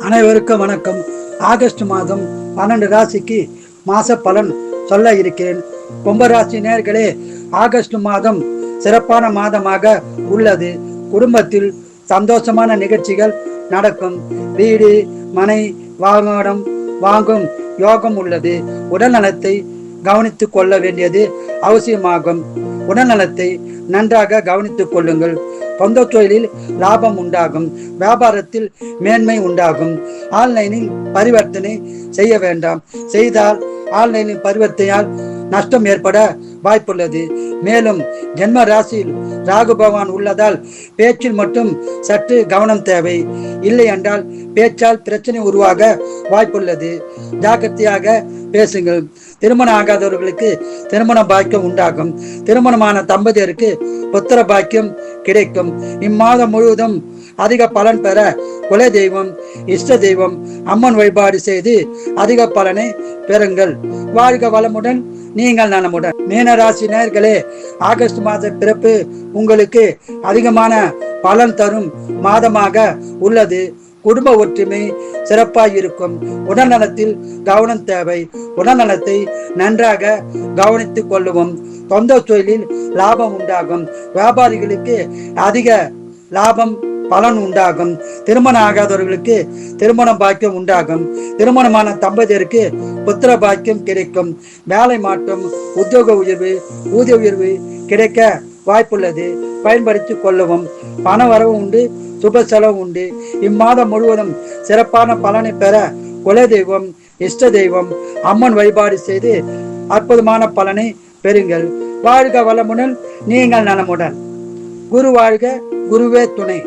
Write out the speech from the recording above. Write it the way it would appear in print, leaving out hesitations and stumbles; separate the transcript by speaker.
Speaker 1: அனைவருக்கும் வணக்கம். ஆகஸ்ட் மாதம் 12 ராசிக்கு மாச பலன் சொல்ல இருக்கிறேன். கும்பராசி நேயர்களே, ஆகஸ்ட் மாதம் சிறப்பான மாதமாக உள்ளது. குடும்பத்தில் சந்தோஷமான நிகழ்ச்சிகள் நடக்கும். வீடு மனை வாகனம் வாங்கும் யோகம் உள்ளது. உடல் நலத்தை கவனித்துக் கொள்ள வேண்டியது அவசியமாகும். உடல் நலத்தை நன்றாக கவனித்துக் கொள்ளுங்கள். சொந்த தொழிலில் லாபம் உண்டாகும். வியாபாரத்தில் மேன்மை உண்டாகும். ஆன்லைனில் பரிவர்த்தனை செய்ய வேண்டாம். செய்தால் ஆன்லைனில் பரிவர்த்தனையால் நஷ்டம் ஏற்பட வாய்ப்புள்ளது. மேலும் ஜென்ம ராசியில் ராகு பகவான் உள்ளதால் பேச்சில் மட்டும் சற்று கவனம் தேவை. இல்லை என்றால் பேச்சால் பிரச்சனை உருவாக வாய்ப்புள்ளது. ஜாக்கிரதையாக பேசுங்கள். திருமணம் ஆகாதவர்களுக்கு திருமண பாக்கியம் உண்டாகும். திருமணமான தம்பதியருக்கு புத்திர பாக்கியம் கிடைக்கும். இம்மாதம் முழுவதும் அதிக பலன் பெற குல தெய்வம், இஷ்ட தெய்வம், அம்மன் வழிபாடு செய்து அதிக பலனை பெறுங்கள். வாழ்க வளமுடன், நீங்கள் நலமுடன். மீனராசி நேயர்களே, ஆகஸ்ட் மாத பிறப்பு உங்களுக்கு அதிகமான பலன் தரும் மாதமாக உள்ளது. குடும்ப ஒற்றுமை சிறப்பாக இருக்கும். உடல்நலத்தில் கவனம் தேவை. உடல்நலத்தை நன்றாக கவனித்துக் கொள்ளவும். சொந்த தொழிலில் லாபம் உண்டாகும். வியாபாரிகளுக்கு அதிக லாபம் பலன் உண்டாகும். திருமணம் ஆகாதவர்களுக்கு திருமண பாக்கியம் உண்டாகும். திருமணமான தம்பதியருக்கு புத்திர பாக்கியம் கிடைக்கும். வேலை மாற்றம், உத்தியோக உயர்வு, ஊதிய உயர்வு கிடைக்க வாய்ப்புள்ளது. பயன்படுத்திக் கொள்ளவும். பண வரவு உண்டு, சுப செலவு உண்டு. இம்மாதம் முழுவதும் சிறப்பான பலனை பெற குல தெய்வம், இஷ்ட தெய்வம், அம்மன் வழிபாடு செய்து அற்புதமான பலனை பெறுங்கள். வாழ்க வளமுடன், நீங்கள் நலமுடன். குரு வாழ்க, குருவே துணை.